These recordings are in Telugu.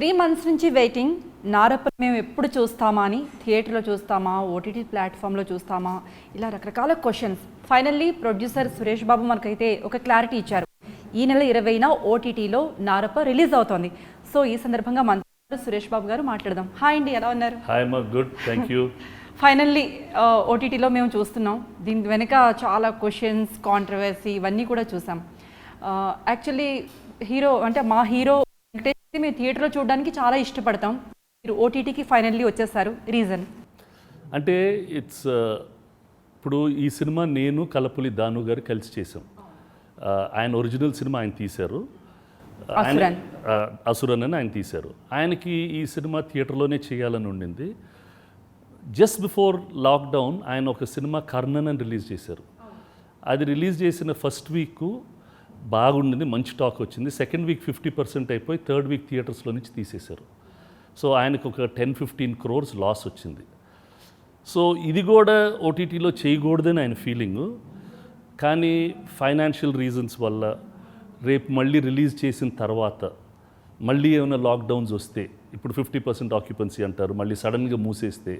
3 months నుంచి వెయిటింగ్. నారప్ప మేము ఎప్పుడు చూస్తామా అని, థియేటర్లో చూస్తామా, ఓటీటీ ప్లాట్ఫామ్లో చూస్తామా, ఇలా రకరకాల questions. Finally producer Suresh Babu మనకైతే ఒక క్లారిటీ ఇచ్చారు. ఈ నెల 20న ఓటీటీలో నారప్ప రిలీజ్ అవుతోంది. సో ఈ సందర్భంగా మన సురేష్ బాబు గారు మాట్లాడదాం. హాయ్ అండి, ఎలా ఉన్నారు? హాయ్ మా గుడ్, థ్యాంక్ యూ. ఫైనల్లీ ఓటీటీలో మేము చూస్తున్నాం. దీని వెనుక చాలా క్వశ్చన్స్, కాంట్రవర్సీ ఇవన్నీ కూడా చూసాం. యాక్చువల్లీ హీరో అంటే మా హీరో వెంకటేష్ మేము థియేటర్లో చూడడానికి చాలా ఇష్టపడతాం. మీరు ఓటీటీకి ఫైనల్లీ వచ్చేసారు, రీజన్ అంటే ఇట్స్ ఇప్పుడు ఈ సినిమా నేను కలపులి దాను గారు కలిసి చేసాం. ఆయన ఒరిజినల్ సినిమా ఆయన తీశారు, అసురన్ అని ఆయన తీశారు. ఆయనకి ఈ సినిమా థియేటర్లోనే చేయాలని ఉండింది. జస్ట్ బిఫోర్ లాక్డౌన్ ఆయన ఒక సినిమా కర్ణన్ అని రిలీజ్ చేశారు. అది రిలీజ్ చేసిన ఫస్ట్ వీక్ బాగుండింది, మంచి టాక్ వచ్చింది. సెకండ్ వీక్ 50% అయిపోయి థర్డ్ వీక్ థియేటర్స్లో నుంచి తీసేశారు. సో ఆయనకు ఒక 10-15 crores లాస్ వచ్చింది. సో ఇది కూడా ఓటీటీలో చేయకూడదని ఆయన ఫీలింగు. కానీ ఫైనాన్షియల్ రీజన్స్ వల్ల రేపు మళ్ళీ రిలీజ్ చేసిన తర్వాత మళ్ళీ ఏమైనా లాక్డౌన్స్ వస్తే, ఇప్పుడు 50% ఆక్యుపెన్సీ అంటారు, మళ్ళీ సడన్గా మూసేస్తే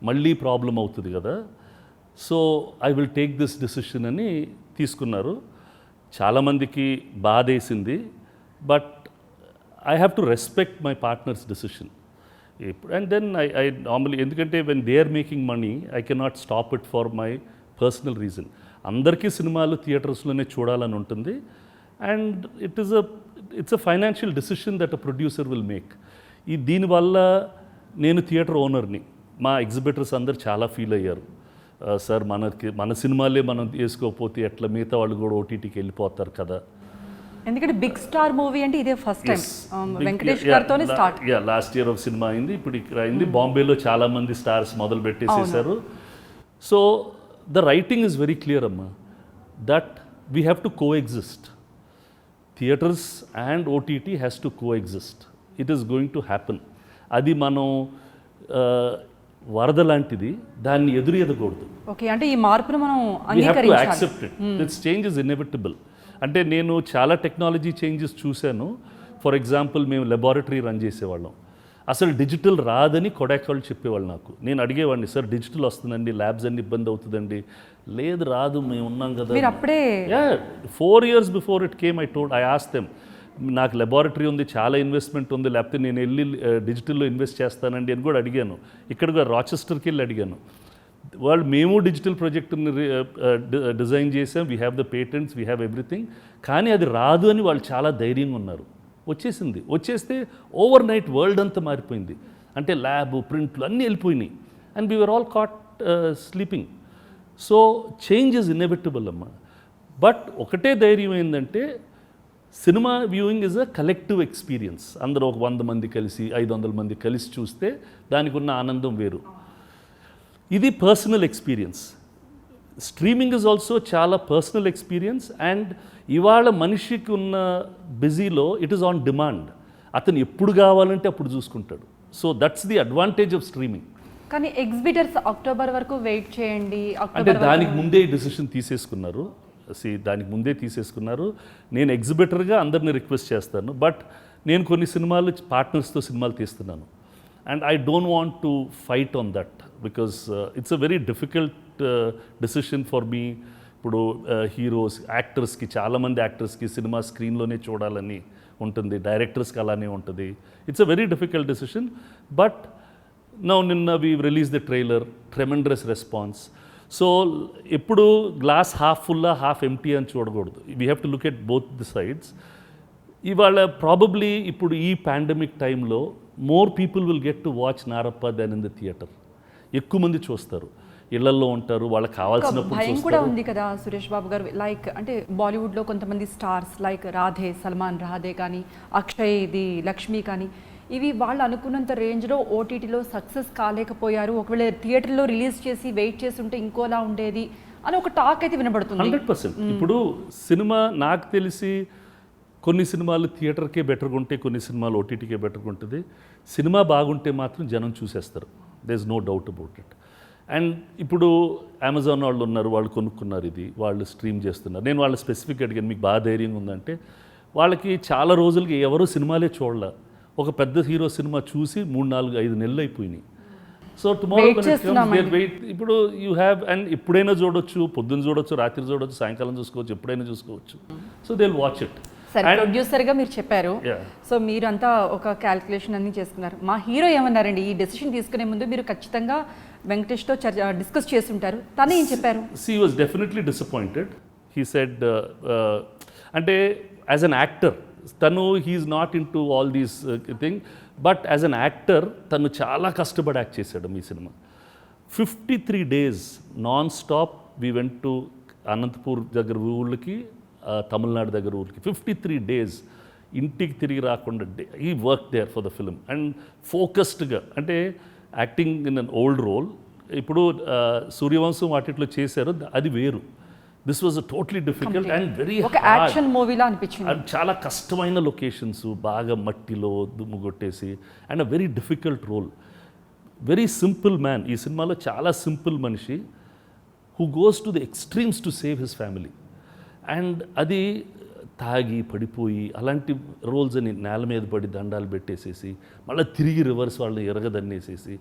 మళ్ళీ ప్రాబ్లం అవుతుంది కదా. So I will take this decision అని తీసుకున్నారు. చాలామందికి బాధేసింది, but I have to respect my partner's decision. And then I normally, ఎందుకంటే when they are making money I cannot stop it for my personal reason. అందరికీ సినిమాలు థియేటర్స్లోనే చూడాలని ఉంటుంది. And it's a financial decision that a producer will make. దీనివల్ల నేను థియేటర్ ఓనర్ని, మా ఎగ్జిబిటర్స్ అందరు చాలా ఫీల్ అయ్యారు. సార్ మన సినిమాలే మనం వేసుకోకపోతే ఎట్లా, మిగతా వాళ్ళు కూడా ఓటీటీకి వెళ్ళిపోతారు కదా. ఎందుకంటే బిగ్ స్టార్ మూవీ అంటే ఇదే ఫస్ట్ టైం వెంకటేష్ గారితోనే స్టార్ట్. లాస్ట్ ఇయర్ ఒక సినిమా అయింది, ఇప్పుడు ఇక్కడ అయింది. బాంబేలో చాలా మంది స్టార్స్ మొదలు పెట్టేసేసారు. So the writing is very clear అమ్మా, that we have to coexist. Theatres and OTT has to coexist. It is going to happen. అది మనం వరద లాంటిది, దాన్ని ఎదురియకూడదు. ఓకే, అంటే ఈ మార్పును మనం accept it. This change is inevitable. అంటే నేను చాలా టెక్నాలజీ చేంజెస్ చూశాను. ఫర్ ఎగ్జాంపుల్, మేము లెబారెటరీ రన్ చేసేవాళ్ళం. అసలు డిజిటల్ రాదని కొడాకాళ్ళు చెప్పేవాళ్ళు నాకు. నేను అడిగేవాడిని, సార్ డిజిటల్ వస్తుందండి, ల్యాబ్స్ అన్ని ఇబ్బంది అవుతుందండి. లేదు, రాదు, మేము ఉన్నాం కదా. అప్పుడే 4 years before it came I asked them, నాకు లెబారెటరీ ఉంది, చాలా ఇన్వెస్ట్మెంట్ ఉంది, లేకపోతే నేను వెళ్ళి డిజిటల్లో ఇన్వెస్ట్ చేస్తానండి అని కూడా అడిగాను. ఇక్కడ రాచెస్టర్కి వెళ్ళి అడిగాను. వాళ్ళు, మేము డిజిటల్ ప్రాజెక్టుని డిజైన్ చేసాం, we have the patents, we have everything. కానీ అది రాదు అని వాళ్ళు చాలా ధైర్యంగా ఉన్నారు. వచ్చేస్తే ఓవర్ నైట్ వరల్డ్ అంతా మారిపోయింది. అంటే ల్యాబ్, ప్రింట్లు అన్నీ వెళ్ళిపోయినాయి. And we were all caught sleeping. So change is inevitable అమ్మా. బట్ ఒకటే ధైర్యం ఏంటంటే, cinema viewing is a collective experience. అందరూ ఒక 100 మంది కలిసి, 500 మంది కలిసి చూస్తే దానికి ఉన్న ఆనందం వేరు. ఇది personal experience. Streaming is also చాలా పర్సనల్ ఎక్స్పీరియన్స్. అండ్ ఇవాళ మనిషికి ఉన్న బిజీలో ఇట్ ఈస్ ఆన్ డిమాండ్. అతను ఎప్పుడు కావాలంటే అప్పుడు చూసుకుంటాడు. So that's the advantage of streaming. కానీ ఎగ్జిబిటర్స్ అక్టోబర్ వరకు వెయిట్ చేయండి అంటే దానికి ముందే ఈ డెసిషన్ తీసేసుకున్నారు. నేను ఎగ్జిబిటర్గా అందరినీ రిక్వెస్ట్ చేస్తాను. బట్ నేను కొన్ని సినిమాలు పార్ట్నర్స్తో సినిమాలు తీస్తున్నాను. And I don't want to fight on that, because it's a very difficult decision for me. ఇప్పుడు హీరోస్, యాక్టర్స్కి, చాలామంది యాక్టర్స్కి సినిమా స్క్రీన్లోనే చూడాలని ఉంటుంది, డైరెక్టర్స్కి అలానే ఉంటుంది. It's a very difficult decision. But నిన్న we release the trailer, tremendous response. So ఎప్పుడు గ్లాస్ హాఫ్ ఫుల్లా, హాఫ్ ఎంటీ అని చూడకూడదు. We have to look at both the sides. ఇవాళ ప్రాబబ్లీ ఇప్పుడు ఈ పాండమిక్ టైంలో more people will get to watch Narappa then in the theatre. ఎక్కువ మంది చూస్తారు, ఇళ్లల్లో ఉంటారు, వాళ్ళకి కావాల్సినప్పుడు భయం కూడా ఉంది కదా సురేష్ బాబు గారు. లైక్ అంటే బాలీవుడ్లో కొంతమంది స్టార్స్ లైక్ రాధే, సల్మాన్ రాధే కానీ, అక్షయ్, లక్ష్మి కానీ, ఇవి వాళ్ళు అనుకున్నంత రేంజ్లో ఓటీటీలో సక్సెస్ కాలేకపోయారు. ఒకవేళ థియేటర్లో రిలీజ్ చేసి వెయిట్ చేసి ఉంటే ఇంకోలా ఉండేది అని ఒక టాక్ అయితే వినబడుతుంది. 100%. ఇప్పుడు సినిమా, నాకు తెలిసి కొన్ని సినిమాలు థియేటర్కే బెటర్గా ఉంటే, కొన్ని సినిమాలు ఓటీటీకే బెటర్గా ఉంటుంది. సినిమా బాగుంటే మాత్రం జనం చూసేస్తారు. There is no doubt about it. And ఇప్పుడు అమెజాన్ వాళ్ళు ఉన్నారు, వాళ్ళు కొనుక్కున్నారు, ఇది వాళ్ళు స్ట్రీమ్ చేస్తున్నారు. నేను వాళ్ళ స్పెసిఫిక్ అడిగాను, మీకు బాగా ధైర్యంగా ఉందంటే, వాళ్ళకి చాలా రోజులకి ఎవరు సినిమాలే చూడలే. ఒక పెద్ద హీరో సినిమా చూసి 3-4-5 నెలలు అయిపోయినాయి. సో టుమారో వెయిట్ ఇప్పుడు యూ హ్యావ్ అండ్ ఎప్పుడైనా చూడొచ్చు, పొద్దున్న చూడొచ్చు, రాత్రి చూడొచ్చు, సాయంకాలం చూసుకోవచ్చు, ఎప్పుడైనా చూసుకోవచ్చు. So they will watch it. సరే, ప్రొడ్యూసర్గా మీరు చెప్పారు, సో మీరు అంతా ఒక క్యాల్కులేషన్ అన్ని చేసుకున్నారు. మా హీరో ఏమన్నారండి ఈ డెసిషన్ తీసుకునే ముందు? మీరు ఖచ్చితంగా వెంకటేష్తో డిస్కస్ చేస్తుంటారు, తను ఏం చెప్పారు? He was definitely disappointed. He said, అంటే యాజ్ అన్ యాక్టర్ తను he's not into all these thing, but as an actor తను చాలా కష్టపడి యాక్ట్ చేశాడు ఈ సినిమా. 53 days non stop we went to Anantapur దగ్గర ఊళ్ళకి, తమిళనాడు దగ్గర ఊరికి. 53 days ఇంటికి తిరిగి రాకుండా ఈ work there for the film and ఫోకస్డ్గా. అంటే acting in an old role, ఇప్పుడు సూర్యవంశం వాటిట్లో చేశారు, అది వేరు. This was totally difficult and very action మూవీలా అనిపించింది. అండ్ చాలా కష్టమైన లొకేషన్స్, బాగా మట్టిలో దుమ్ము కొట్టేసి, and a very difficult role. Very simple man. ఈ సినిమాలో చాలా సింపుల్ మనిషి who goes to the extremes to save his family. And అది తాగి పడిపోయి అలాంటి రోల్స్ అని నేల మీద పడి దండాలు పెట్టేసేసి మళ్ళీ తిరిగి రివర్స్ వాళ్ళని ఎరగదన్నేసేసి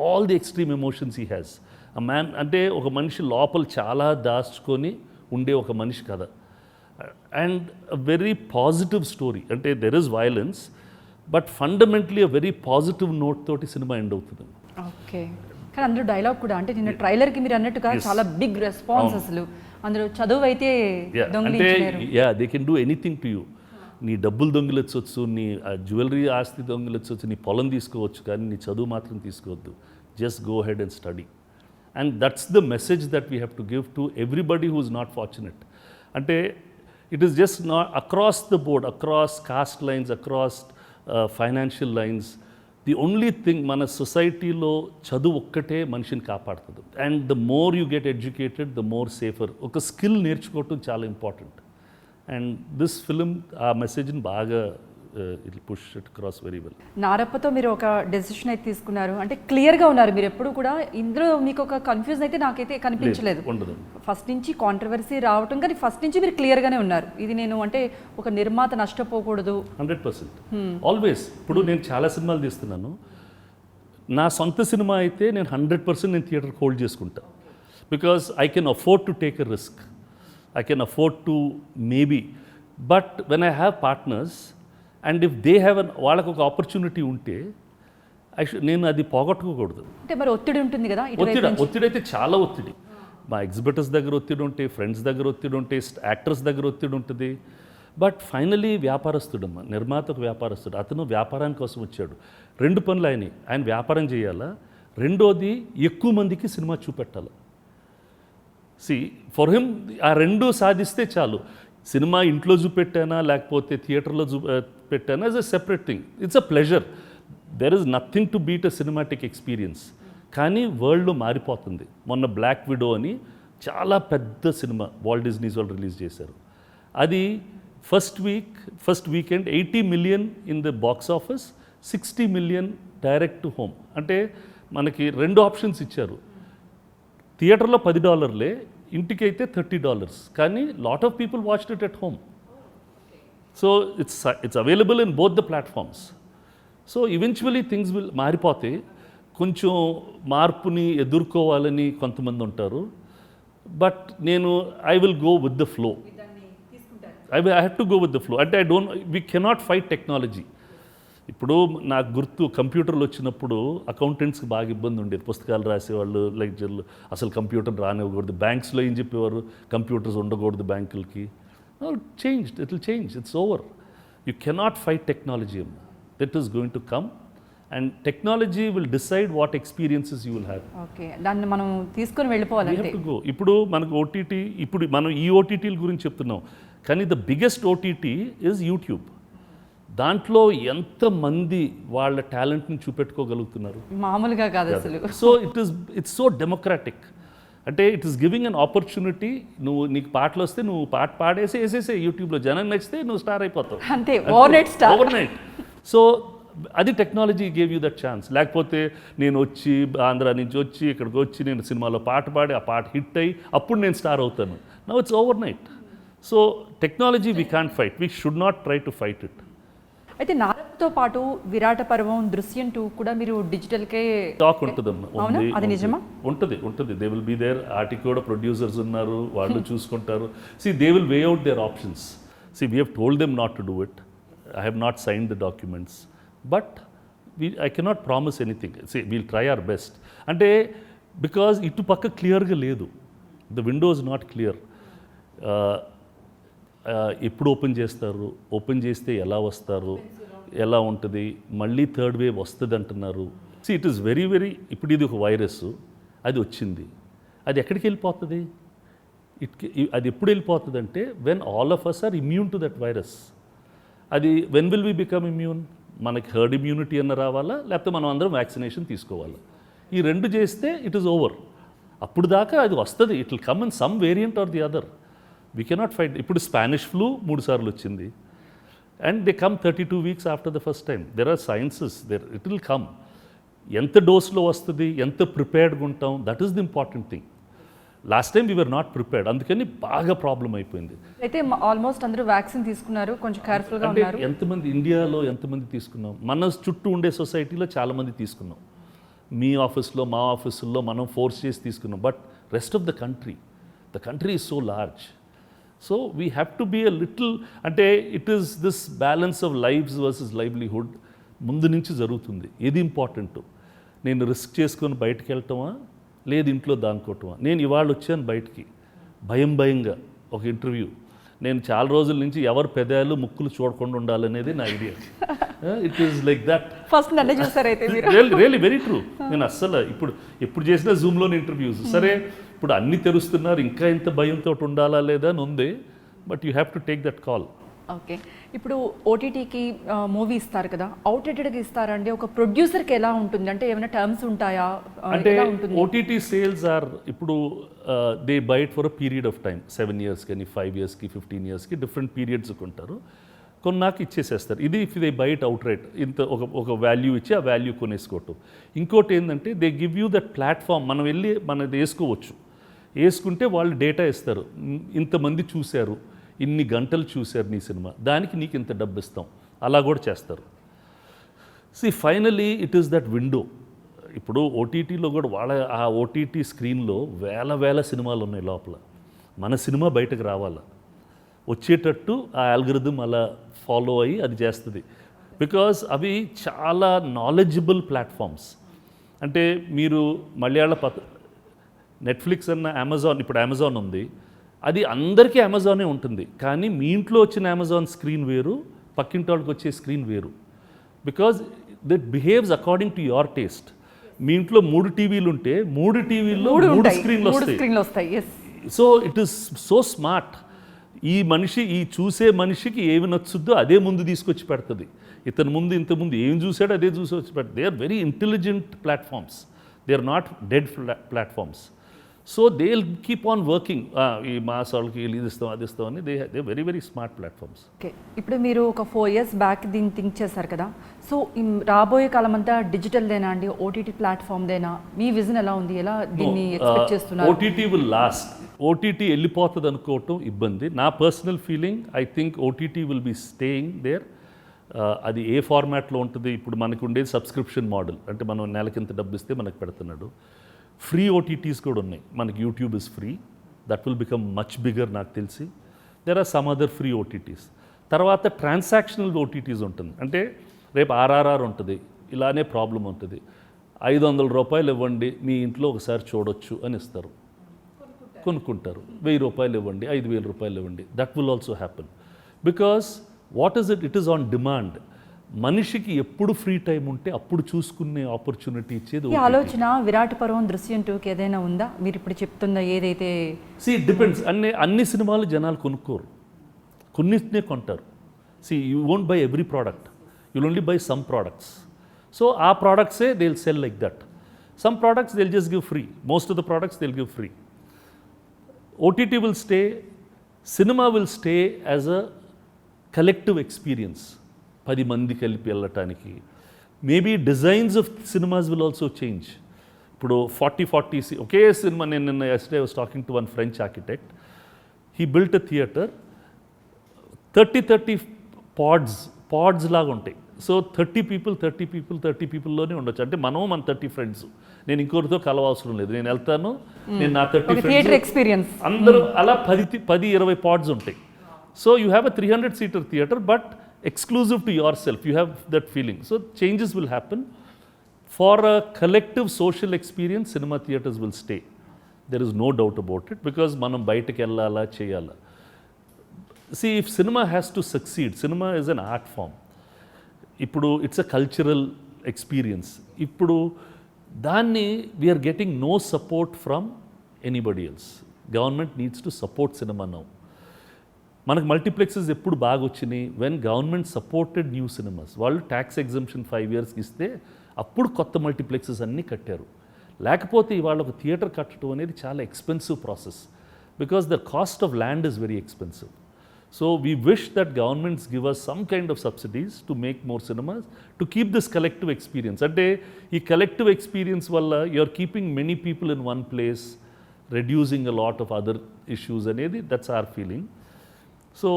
all the extreme emotions he has. ఆ మ్యాన్ అంటే ఒక మనిషి లోపల చాలా దాచుకొని ఉండే ఒక మనిషి కథ. And a very positive story. అంటే there is violence, but fundamentally a very positive note తోటి సినిమా ఎండ్ అవుతుంది. ఓకే, కానీ అందులో డైలాగ్ కూడా, అంటే నిన్న ట్రైలర్కి మీరు అన్నట్టుగా చాలా బిగ్ రెస్పాన్స్. అసలు అందులో చదువు అయితే అంటే they can do anything to you. నీ డబ్బులు దొంగిలొచ్చు, నీ జ్యువెలరీ ఆస్తి దొంగిలొచ్చు, నీ పొలం తీసుకోవచ్చు, కానీ నీ చదువు మాత్రం తీసుకోవద్దు. Just go ahead and study. And that's the message that we have to give to everybody who is not fortunate. అంటే it is just not across the board, across caste lines, across financial lines. The only thing మన సొసైటీలో చదువు ఒక్కటే మనిషిని కాపాడుతుంది. And the more you get educated the more safer. ఒక స్కిల్ నేర్చుకోవటం చాలా ఇంపార్టెంట్. అండ్ దిస్ ఫిలిం ఆ మెసేజ్ని బాగా it push it cross very well. నారప్పతో మీరు ఒక డెసిషన్ అయితే తీసుకున్నారు, అంటే క్లియర్గా ఉన్నారు మీరు ఎప్పుడు కూడా. ఇందులో మీకు ఒక కన్ఫ్యూజన్ అయితే నాకైతే కనిపించలేదు. ఫస్ట్ నుంచి కాంట్రవర్సీ రావటం, కానీ ఫస్ట్ నుంచి మీరు క్లియర్గానే ఉన్నారు. ఇది నేను అంటే ఒక నిర్మాత నష్టపోకూడదు 100%. ఆల్వేస్. ఇప్పుడు నేను చాలా సినిమాలు తీస్తున్నాను. నా సొంత సినిమా అయితే నేను 100% నేను థియేటర్ హోల్డ్ చేసుకుంటా. Because I can afford to take a risk, I can afford to maybe. But when I have partners and if they have వాళ్ళకు ఒక ఆపర్చునిటీ ఉంటే నేను అది పోగొట్టుకోకూడదు. అంటే మరి ఒత్తిడి ఉంటుంది కదా, ఒత్తిడి అయితే చాలా ఒత్తిడి. మా ఎగ్జిబిటర్స్ దగ్గర ఒత్తిడి ఉంటాయి, ఫ్రెండ్స్ దగ్గర ఒత్తిడి ఉంటాయి, యాక్టర్స్ దగ్గర ఒత్తిడి ఉంటుంది. బట్ ఫైనలీ వ్యాపారస్తుడమ్మా, నిర్మాత ఒక వ్యాపారస్తుడు. అతను వ్యాపారం కోసం వచ్చాడు. 2 పనులు ఆయన వ్యాపారం చేయాలా, రెండోది ఎక్కువ మందికి సినిమా చూపెట్టాలి. ఫర్ హిమ్ ఆ 2 సాధిస్తే చాలు. సినిమా ఇంట్లో చూపెట్టానా లేకపోతే థియేటర్లో పెట్టానా is a separate thing. It's a pleasure. There is nothing to beat a cinematic experience. కానీ వరల్డ్లో మారిపోతుంది. మొన్న బ్లాక్ విడో అని చాలా పెద్ద సినిమా వాల్ట్ డిస్నీస్ వాళ్ళు రిలీజ్ చేశారు. అది first weekend 80 million in the box office, 60 million direct to home. అంటే మనకి 2 ఆప్షన్స్ ఇచ్చారు. థియేటర్లో $10, ఇంటికైతే $30. కానీ lot of people watched it at home. So it's available in both the platforms. So eventually things will మారిపోతాయి. కొంచెం మార్పుని ఎదుర్కోవాలని కొంతమంది ఉంటారు. బట్ నేను I will go with the flow. I have to go with the flow. అంటే వీ కెనాట్ ఫైట్ టెక్నాలజీ. ఇప్పుడు నాకు గుర్తు కంప్యూటర్లు వచ్చినప్పుడు అకౌంటెంట్స్కి బాగా ఇబ్బంది ఉండేది. పుస్తకాలు రాసేవాళ్ళు, లెక్చర్లు, అసలు కంప్యూటర్ రానివ్వకూడదు. బ్యాంక్స్లో ఏం చెప్పేవారు, కంప్యూటర్స్ ఉండకూడదు బ్యాంకులకి. Changed, it will change, it's over. You cannot fight technology. That is going to come and technology will decide what experiences you will have. Okay, దాన్ని మనం తీసుకొని వెళ్ళిపోవాలి. ఇప్పుడు మనకు ఓటీటీ, ఇప్పుడు మనం ఈ ఓటీటీల గురించి చెప్తున్నాం, కానీ the biggest OTT is YouTube. దాంట్లో ఎంతమంది వాళ్ళ టాలెంట్ని చూపెట్టుకోగలుగుతున్నారు, మామూలుగా కాదు అసలు. So it's so democratic. అంటే it is giving an opportunity. నీకు పాటలు వస్తే నువ్వు పాట పాడేసి వేసేసే యూట్యూబ్లో, జనం నచ్చితే నువ్వు స్టార్ అయిపోతావు అంతే, ఓవర్ నైట్. సో అది technology gave you that chance. లేకపోతే నేను వచ్చి ఆంధ్ర నుంచి వచ్చి ఇక్కడికి వచ్చి నేను సినిమాలో పాట పాడి ఆ పాట హిట్ అయ్యి అప్పుడు నేను స్టార్ అవుతాను. Now it's over night. So technology we can fight, we should not try to fight it. అయితే నారప్పతో పాటు విరాట పర్వం, దృశ్యం 2 కూడా మీరు డిజిటల్కే టాక్ ఉంటుందమ్మా. అవునా? అది నిజమా? ఉంటుంది దే విల్ బీ దేర్. వాటికి కూడా ప్రొడ్యూసర్స్ ఉన్నారు, వాళ్ళు చూసుకుంటారు. They will weigh out their options. We have told them not to do it. I have not signed the documents, but I cannot promise anything. We'll try our best. అంటే బికాజ్ ఇటు పక్క క్లియర్గా లేదు, the window is not clear. ఎప్పుడు ఓపెన్ చేస్తారు, ఓపెన్ చేస్తే ఎలా వస్తారు, ఎలా ఉంటుంది, మళ్ళీ థర్డ్ వేవ్ వస్తుంది అంటున్నారు. ఇట్ ఈస్ వెరీ వెరీ, ఇప్పుడు ఇది ఒక వైరస్, అది వచ్చింది, అది ఎక్కడికి వెళ్ళిపోతుంది? అది ఎప్పుడు వెళ్ళిపోతుంది అంటే when all of us are immune to that virus. అది when will we become immune? మనకి హర్డ్ ఇమ్యూనిటీ అన్న రావాలా, లేకపోతే మనం అందరం వ్యాక్సినేషన్ తీసుకోవాలా? ఈ రెండు చేస్తే ఇట్ ఈస్ ఓవర్. అప్పుడు దాకా అది వస్తుంది, it will come in some variant or the other. We cannot fight. ఇప్పుడు స్పానిష్ ఫ్లూ 3 సార్లు వచ్చింది, and they come 32 weeks after the first time. There are sciences, it will come. ఎంత డోస్లో వస్తుంది, ఎంత ప్రిపేర్డ్గా ఉంటాం, that is the important thing. Last time we were not prepared, అందుకని బాగా ప్రాబ్లం అయిపోయింది. అయితే ఆల్మోస్ట్ అందరూ వ్యాక్సిన్ తీసుకున్నారు, కొంచెం కేర్ఫుల్గా అంటే ఉన్నారు. ఎంతమంది ఇండియాలో ఎంతమంది తీసుకున్నాం? మన చుట్టూ ఉండే సొసైటీలో చాలామంది తీసుకున్నాం. మీ ఆఫీస్లో, మా ఆఫీసుల్లో మనం ఫోర్స్ చేసి తీసుకున్నాం. But rest of the country is so large. So we have to be a little, అంటే it is this balance of lives versus livelihood ముందు నుంచి జరుగుతుంది. ఏది ఇంపార్టెంట్? నేను రిస్క్ చేసుకొని బయటకు వెళ్ళటమా, లేదు ఇంట్లో దానుకోవటమా? నేను ఇవాళ వచ్చాను బయటికి భయంగా ఒక ఇంటర్వ్యూ. నేను చాలా రోజుల నుంచి ఎవరు పెదాలు ముక్కులు చూడకుండా ఉండాలనేది నా idea. It is like that. First నన్నే చూసారు అయితే మీరు. Really very true. నేను అస్సలు ఎప్పుడు చేసినా జూమ్లోని ఇంటర్వ్యూస్. సరే ఇప్పుడు అన్నీ తెరుస్తున్నారు, ఇంకా ఇంత భయంతో ఉండాలా లేదా అని ఉంది, but you have to take that call. Okay, ఇప్పుడు ఓటీటీకి మూవీ ఇస్తారు కదా, అవుట్డేటెడ్గా ఇస్తారండి. ఒక ప్రొడ్యూసర్కి ఎలా ఉంటుంది, అంటే ఏమైనా టర్మ్స్ ఉంటాయా? అంటే ఓటీటీ సేల్స్ ఆర్ ఇప్పుడు they buy it for a period of time, 7 years కానీ 5 yearsకి 15 yearsకి డిఫరెంట్ పీరియడ్స్కి ఉంటారు. కొన్ని నాకు ఇచ్చేసేస్తారు. ఇది if they buy it outright, ఇంత ఒక వాల్యూ ఇచ్చి ఆ వాల్యూ కొనేసుకోవటం. ఇంకోటి ఏంటంటే they give you that platform. మనం వెళ్ళి మనది వేసుకోవచ్చు, వేసుకుంటే వాళ్ళు డేటా ఇస్తారు. ఇంతమంది చూశారు, ఇన్ని గంటలు చూశారు నీ సినిమా, దానికి నీకు ఇంత డబ్బు ఇస్తాం, అలా కూడా చేస్తారు. Finally it is that window. ఇప్పుడు ఓటీటీలో కూడా ఆ ఓటీటీ స్క్రీన్లో వేల సినిమాలు ఉన్నాయి లోపల. మన సినిమా బయటకు రావాలా, వచ్చేటట్టు ఆ ఆల్గరిథం అలా ఫాలో అయ్యి అది చేస్తుంది. బికాజ్ అవి చాలా నాలెడ్జబుల్ ప్లాట్ఫామ్స్. అంటే మీరు మలయాళ నెట్ఫ్లిక్స్ అన్న అమెజాన్, ఇప్పుడు అమెజాన్ ఉంది, అది అందరికీ అమెజానే ఉంటుంది. కానీ మీ ఇంట్లో వచ్చిన అమెజాన్ స్క్రీన్ వేరు, పక్కింటి వాళ్ళకి వచ్చే స్క్రీన్ వేరు. Because that behaves according to your taste. మీ ఇంట్లో 3 టీవీలు ఉంటే 3 టీవీల్లో 3 స్క్రీన్లు వస్తాయి. So it is so smart. ఈ చూసే మనిషికి ఏమి నచ్చుద్దో అదే ముందు తీసుకొచ్చి పెడుతుంది. ఇంతకుముందు ఏం చూసాడో అదే చూసి వచ్చి పెడుతుంది. They are very intelligent platforms, they are not dead platforms. So they will keep on working. ఈ మాస్ వాళ్ళకి ఇది ఇస్తాం అది ఇస్తాం అని they very very smart platforms. Okay, ఇప్పుడు మీరు ఒక 4 years బ్యాక్ దీన్ని థింక్ చేశారు కదా, సో రాబోయే కాలం అంతా డిజిటల్దేనా అండి, ఓటీటీ ప్లాట్ఫామ్దేనా? మీ విజన్ ఎలా ఉంది, ఎలా దీన్ని ఎక్స్పెక్ట్ చేస్తున్నారు? OTT will last. ఓటీటీ వెళ్ళిపోతుంది అనుకోవటం ఇబ్బంది. నా personal feeling, I think OTT will be staying there. అది ఏ ఫార్మాట్లో ఉంటుంది? ఇప్పుడు మనకు ఉండేది సబ్స్క్రిప్షన్ మోడల్, అంటే మనం నెలకింత డబ్బు ఇస్తే మనకు పెడుతున్నాడు. ఫ్రీ ఓటీటీస్ కూడా ఉన్నాయి. మనకి YouTube is free, that will become much bigger నాకు తెలిసి. There are some other free OTTs. తర్వాత ట్రాన్సాక్షనల్ ఓటీటీస్ ఉంటుంది. అంటే రేపు ఆర్ఆర్ఆర్ ఉంటుంది, ఇలానే ప్రాబ్లం ఉంటుంది. 500 రూపాయలు ఇవ్వండి, మీ ఇంట్లో ఒకసారి చూడొచ్చు అని ఇస్తారు, కొనుక్కుంటారు. 1000 రూపాయలు ఇవ్వండి, 5000 రూపాయలు ఇవ్వండి. That will also happen. Because what is it is on demand. మనిషికి ఎప్పుడు ఫ్రీ టైం ఉంటే అప్పుడు చూసుకునే ఆపర్చునిటీ ఇచ్చేది. ఈ ఆలోచన విరాట్ పర్వం, దృశ్యం 2కి ఏదైనా ఉందా? మీరు ఇప్పుడు చెప్తున్న ఏదైతే డిపెండ్స్. అన్ని సినిమాలు జనాలు కొనుక్కోరు, కొన్నిటినే కొంటారు. You won't buy every product, you'll only buy some products. So ఆ ప్రోడక్ట్సే they will sell like that. Some products they will just give free, most of the products they will give free. OTT will stay, cinema will stay as a collective experience. 10 మంది కలిపి వెళ్ళటానికి. Maybe designs of cinemas will also change. ఇప్పుడు 40 ఒకే సినిమా. నేను నిన్న yesterday I was talking to one French architect. He built a theatre, 30 pods pads లాగా ఉంటాయి. సో 30 పీపుల్లోనే ఉండొచ్చు. అంటే మనం మన 30 ఫ్రెండ్స్, నేను ఇంకొకరితో కలవవసరం లేదు, నేను వెళ్తాను, నేను నా 30 థియేటర్ ఫ్రెండ్స్ ఎక్స్పీరియన్స్. అందరూ అలా 10-20 పాడ్స్ ఉంటాయి. So you have a 300-seater theatre, but exclusive to yourself. You have that feeling. So changes will happen. For a collective social experience, cinema theaters will stay. There is no doubt about it, because manam bayatiki ellala cheyala. See, if cinema has to succeed, cinema is an art form. Ippudu it's a cultural experience. Ippudu danni we are getting no support from anybody else. Government needs to support cinema now. మనకు మల్టీప్లెక్సెస్ ఎప్పుడు బాగా వచ్చినాయి? When government supported new cinemas. వాళ్ళు ట్యాక్స్ ఎగ్జంప్షన్ 5 yearsకి ఇస్తే అప్పుడు కొత్త మల్టీప్లెక్సెస్ అన్నీ కట్టారు. లేకపోతే ఇవాళ ఒక థియేటర్ కట్టడం అనేది చాలా expensive process, because the cost of land is very expensive. So we wish that governments give us some kind of subsidies to make more cinemas, to keep this collective experience. అంటే ఈ కలెక్టివ్ ఎక్స్పీరియన్స్ వల్ల you are keeping many people in one place, reducing a lot of other issues అనేది, that's our feeling. So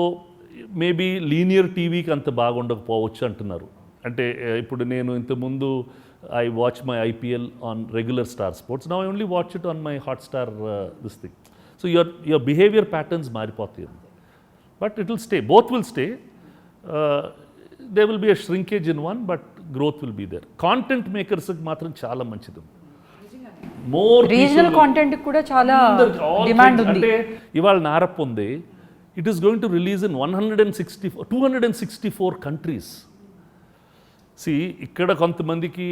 maybe linear టీవీకి అంత బాగుండకపోవచ్చు అంటున్నారు. అంటే ఇప్పుడు నేను ఇంతకుముందు I watch my IPL on regular Star Sports, now I only watch it on my Hotstar this thing. So your behaviour patterns మారిపోతాయి. But it will stay, both will stay. They will be a shrinkage in one, but growth will be there. Content మేకర్స్కి మాత్రం చాలా మంచిది. మోర్ రీజనల్ కాంటెంట్ కూడా చాలా డిమాండ్ ఉంది. అంటే ఇవాళ నారప్ప ఉంది, it is going to release in 264 countries. See, ఇక్కడ కొంతమందికి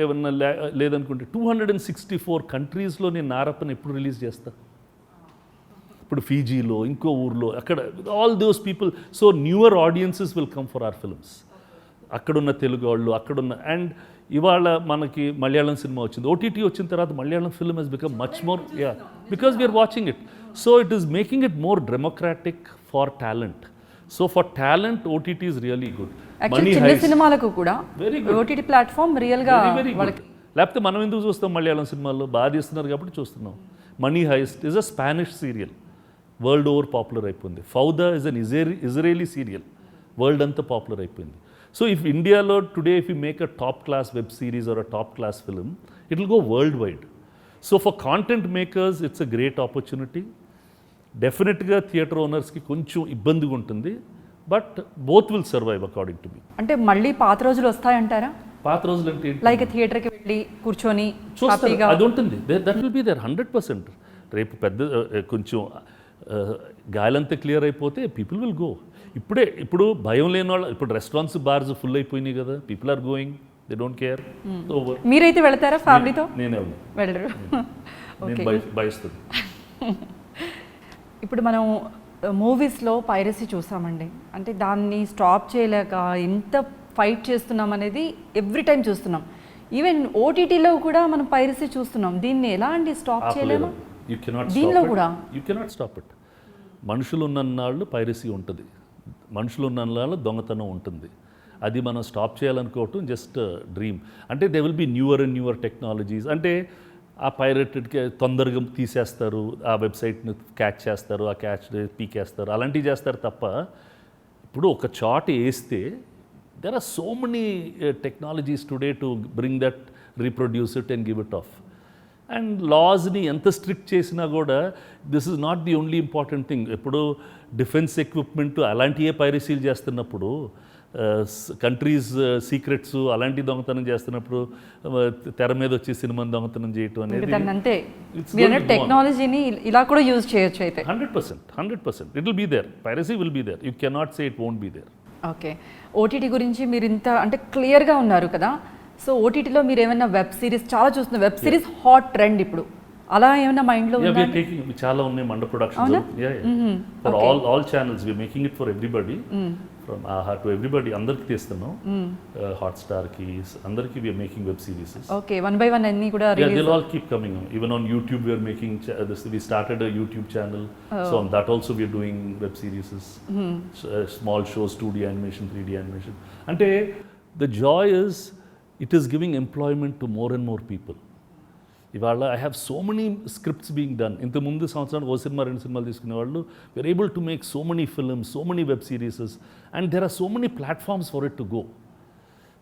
ఏమన్నా లేదనుకుంటే 264 కంట్రీస్లో నేను నారప్పని ఎప్పుడు రిలీజ్ చేస్తా? ఇప్పుడు ఫీజీలో, ఇంకో ఊర్లో, అక్కడ all those people. So newer audiences will come for our films. అక్కడున్న తెలుగు వాళ్ళు, అక్కడున్న. అండ్ ఇవాళ మనకి మలయాళం సినిమా వచ్చింది, ఓటీటీ వచ్చిన తర్వాత Malayalam film has become much more, because we're watching it. So it is making it more democratic for talent. So for talent, OTT is really good. Actually, చిన్న సినిమాలకు కూడా OTT ప్లాట్ఫామ్ రియల్ గా వాళ్ళకి. లేకపోతే మనం ఎందుకు చూస్తాం? మలయాళం సినిమాల్లో బాగా తీస్తున్నారు కాబట్టి చూస్తున్నాం. Money heist is a Spanish serial, world over popular అయిపోయింది. Fauda is an Israeli serial, world అంతా పాపులర్ అయిపోయింది. సో ఇఫ్ ఇండియాలో today if you make a top class web series or a top class film, it will go world wide. So for content makers it's a great opportunity. డెఫినెట్గా థియేటర్ ఓనర్స్కి కొంచెం ఇబ్బందిగా ఉంటుంది, but both will survive according to me. అంటే మళ్ళీ పాత రోజులు వస్తాయంటారా? పాత రోజులు అంటే లైక్ థియేటర్కి వెళ్ళి కూర్చొని చూస్తారు, అది ఉంటుంది. That will be there 100%. రేపు పెద్ద కొంచెం గాలంతా క్లియర్ అయిపోతే పీపుల్ విల్ గో. ఇప్పుడు భయం లేని వాళ్ళు, ఇప్పుడు రెస్టారెంట్స్ బార్స్ ఫుల్ అయిపోయినాయి కదా, people are going, they don't care. మీరైతే వెళ్తారా ఫ్యామిలీతో? నేనే వెళ్ళరు. నేను భయస్తుంది. ఇప్పుడు మనం మూవీస్లో పైరసీ చూసామండి. అంటే దాన్ని స్టాప్ చేయలేక ఎంత ఫైట్ చేస్తున్నాం అనేది ఎవ్రీ టైం చూస్తున్నాం. ఈవెన్ ఓటీటీలో కూడా మనం పైరసీ చూస్తున్నాం. దీన్ని ఎలా అండి స్టాప్ చేయలేము? దీనిలో కూడా యూ కెనాట్ స్టాప్ ఇట్. మనుషులు ఉన్నన్నాళ్ళు పైరసీ ఉంటుంది, మనుషులు ఉన్నన్నాళ్ళు దొంగతనం ఉంటుంది. అది మనం స్టాప్ చేయాలనుకోవటం జస్ట్ డ్రీమ్. అంటే they will B newer and newer technologies. అంటే ఆ పైరేటెడ్కి తొందరగా తీసేస్తారు, ఆ వెబ్సైట్ని క్యాచ్ చేస్తారు, ఆ క్యాచ్ పీకేస్తారు, అలాంటివి చేస్తారు తప్ప. ఇప్పుడు ఒక చాట్ వేస్తే there are so many technologies today to bring that, reproduce it and give it off. And లాస్ని ఎంత స్ట్రిక్ట్ చేసినా కూడా this is not the only important thing. ఇప్పుడు డిఫెన్స్ ఎక్విప్మెంట్ అలాంటివే పైరసీలు చేస్తున్నప్పుడు, కంట్రీస్ సీక్రెట్స్ అలాంటి దొంగతనం చేస్తున్నప్పుడు తెర మీద వచ్చి సినిమా దొంగతనం చేయటం అనేది అంతే. టెక్నాలజీని ఇలా కూడా యూజ్ చేయొచ్చు అయితే 100%. It will be there, piracy will be there, you cannot say it won't be there. Okay, OTT గురించి మీరు ఇంత అంటే క్లియర్గా ఉన్నారు కదా. సో ఓటీటీలో మీరు ఏమైనా వెబ్ సిరీస్ చాలా చూస్తున్నారు, వెబ్ సిరీస్ హాట్ ట్రెండ్ ఇప్పుడు, అలా ఏమైనా మైండ్లో ఉందా? చాలా ఉన్నాయి మండ productions for all channels. We making it for everybody, from Aha to everybody, అందరికి తీస్తున్నాం. హాట్స్టార్కి అందరికి we are making web series. Okay, one by one అన్ని కూడా release. They all keep coming. Even on YouTube we are making this. We started a YouTube channel, so on that also we are doing web series, small shows, 2D animation, 3D animation. Ante the joy is it is giving employment to more and more people. ఇవాళ I have so many scripts being done. ఇంతకుముందు సంవత్సరానికి ఓ సినిమా 2 సినిమాలు తీసుకునే వాళ్ళు we are able to make so many films, so many web series, and there are so many platforms for it to go.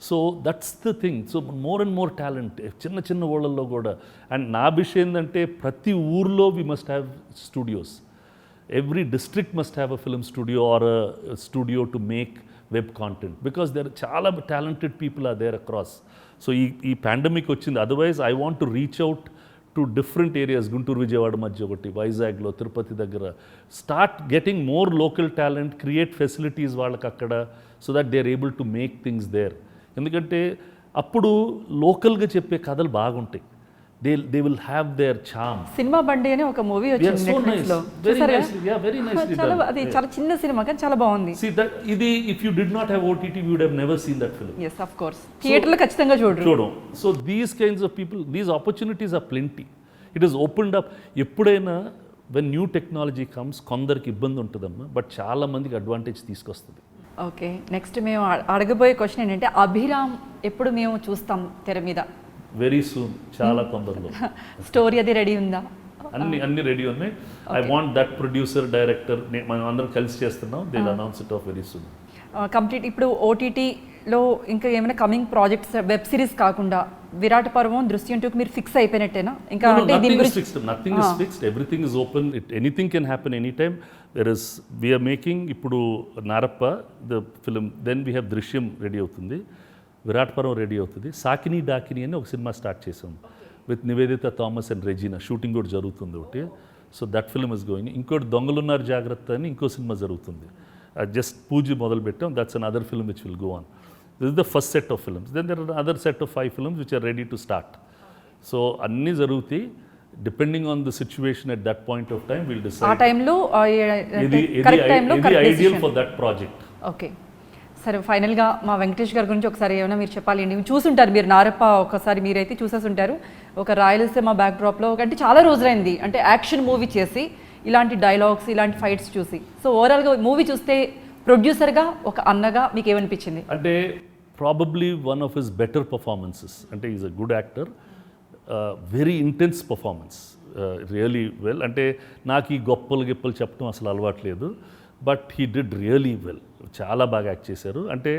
So that's the thing. So more and more talent చిన్న చిన్న ఊళ్ళల్లో కూడా. అండ్ నా విషయం ఏంటంటే ప్రతి ఊర్లో we must have studios. Every district must have a film studio or a studio to make web content, because there చాలా talented people are there across. So ఈ పాండమిక్ వచ్చింది. Otherwise I want to reach out to different areas. Guntur Vijayawada మధ్య ఒకటి, వైజాగ్లో, తిరుపతి దగ్గర. Start getting more local talent, create facilities వాళ్ళకి అక్కడ, so that they are able to make things there. ఎందుకంటే అప్పుడు లోకల్గా చెప్పే కథలు బాగుంటాయి. They will have their charm. Cinema బండి అని ఒక మూవీ వచ్చింది నెట్ఫ్లిక్స్లో, చూసారా? అది చాలా చిన్న సినిమా కానీ చాలా బాగుంది. ఇది if you did not have OTT you would have never seen that film. yes of course, థియేటర్లో ఖచ్చితంగా చూడడం. So these kinds of people, these opportunities are plenty. It is opened up. ఎప్పుడైనా వెన్ న్యూ టెక్నాలజీ కమ్స్ కొందరికి ఇబ్బంది ఉంటుందమ్మా, బట్ చాలా మందికి అడ్వాంటేజ్ తీసుకొస్తుంది. ఓకే, నెక్స్ట్ మేము అడగబోయే క్వశ్చన్ ఏంటంటే అభిరామ్ ఎప్పుడు మేము చూస్తాం తెర మీద? వెరీ సూన్, చాలా తొందరలో. స్టోరీ అది రెడీ ఉందా? అన్ని రెడీ ఉన్నాయి. I want that producer, director, మనం అందరం కలిసి చేస్తున్నాం. They will announce it of very soon. Complete ఇప్పుడు ఓటీటీలో ఇంకా ఏమైనా కమింగ్ ప్రాజెక్ట్స్ వెబ్ సిరీస్ కాకుండా విరాట పర్వం, దృశ్యం 2 మీరు ఫిక్స్ అయిపోయినట్టేనా? ఇంకా అంటే దీని గురించి nothing is fixed, everything is open. Anything can happen any time. We are making ఇప్పుడు Narappa the film, then we have Drishyam ready అవుతుంది, విరాట్ పర్వం రెడీ అవుతుంది, సాకిని డాకిని అని ఒక సినిమా స్టార్ట్ చేసాం with Nivetha Thomas and Regina. Shooting కూడా జరుగుతుంది ఒకటి. So that film is going. ఇంకోటి దొంగలున్నారు జాగ్రత్త అని ఇంకో సినిమా జరుగుతుంది. జస్ట్ పూజ మొదలు పెట్టాం. That's an other film which will go on. This is the first set of films. Then there are other set of 5 films which are ready to start. So అన్నీ జరుగుతాయి. Depending on the situation at that point of time will decide ఆ టైంలో కరెక్ట్ టైంలో ideal for that project. Okay, సరే ఫైనల్గా మా వెంకటేష్ గారి గురించి ఒకసారి ఏమైనా మీరు చెప్పాలి అండి. చూసుంటారు మీరు నారప్ప, ఒకసారి మీరైతే చూసేసి ఉంటారు. ఒక రాయలసీమ బ్యాక్డ్రాప్లో అంటే చాలా రోజులైంది అంటే యాక్షన్ మూవీ చేసి ఇలాంటి డైలాగ్స్, ఇలాంటి ఫైట్స్ చూసి. సో ఓవరాల్గా మూవీ చూస్తే ప్రొడ్యూసర్గా, ఒక అన్నగా మీకు ఏమనిపించింది? అంటే probably one of his better performances. అంటే is a good actor, very intense performance, really well. అంటే నాకు ఈ గొప్పలు గిప్పలు చెప్పడం అసలు అలవాట్లేదు, but he did really well. చాలా బాగా యాక్ట్ చేశారు. అంటే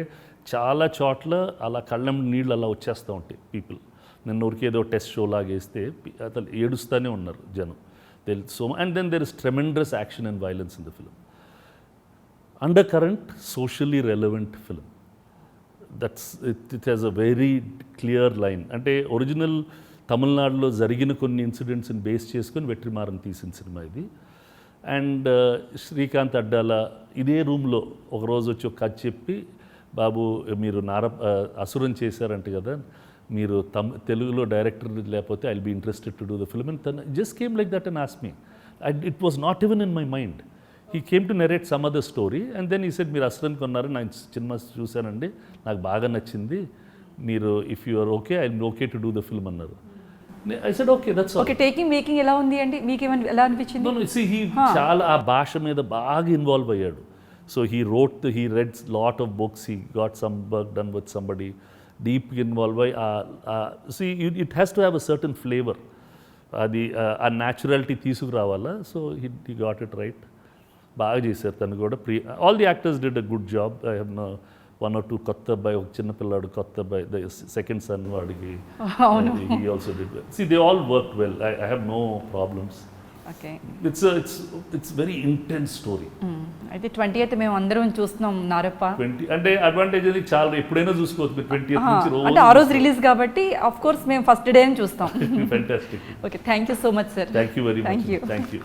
చాలా చోట్ల అలా కళ్ళం నీళ్ళు అలా వచ్చేస్తూ ఉంటాయి పీపుల్. నిన్న ఊరికి ఏదో టెస్ట్ షో లాగా వేస్తే అతను ఏడుస్తూనే ఉన్నారు జనం. So and then there is tremendous action and violence in the film. Undercurrent, socially relevant film. It has a very clear line. అంటే ఒరిజినల్ తమిళనాడులో జరిగిన కొన్ని ఇన్సిడెంట్స్ని బేస్ చేసుకొని వెట్రిమారన్ తీసిన సినిమా ఇది. అండ్ శ్రీకాంత్ అడ్డాల ఇదే రూమ్లో ఒకరోజు వచ్చి ఒక కథ చెప్పి, బాబు మీరు అసురం చేశారంట కదా, మీరు తెలుగులో డైరెక్టర్ లేకపోతే I will be interested to do the film. And తను just came like that and ask me. It was not even in my mind. He came to narrate some other story and then he said మీరు అసురం కొన్నారు, నేను సినిమా చూశానండి, నాకు బాగా నచ్చింది, మీరు if you are okay I will okay to do the film అన్నారు. I said okay, that's all. Okay, making ఎలా ఉంది అండి, మీకు ఎలా అనిపించింది? No, see, he చాలా ఆ భాష మీద బాగా ఇన్వాల్వ్ అయ్యాడు. So he read lot of books, he got some work done with somebody, deep involved అయ్యి see it has to have a certain flavor. అది ఆ న్యాచురాలిటీ తీసుకురావాలా. So he got it right. బాగా చేశారు తను కూడా. All the actors did a good job. I have no 1 or 2 కొత్త అబ్బాయి, ఒక చిన్న పిల్లాడు కొత్త అబ్బాయి, ద సెకండ్ సన్ వాడికి he also did well. See, they all worked well. I have no problems. Okay. It's very intense story. అయితే 20th మేము అందరం చూస్తున్నాం నారప్ప. అంటే అడ్వాంటేజ్ అది చాలా ఎప్పుడైనా చూసుకోవచ్చు. 20th నుంచి రోజు అంటే ఆ రోజు రిలీజ్ కాబట్టి ఆఫ్ కోర్స్ మేము ఫస్ట్ డే చూస్తాం. Fantastic. Okay, thank you so much sir. Thank you very much. Thank you. Thank you.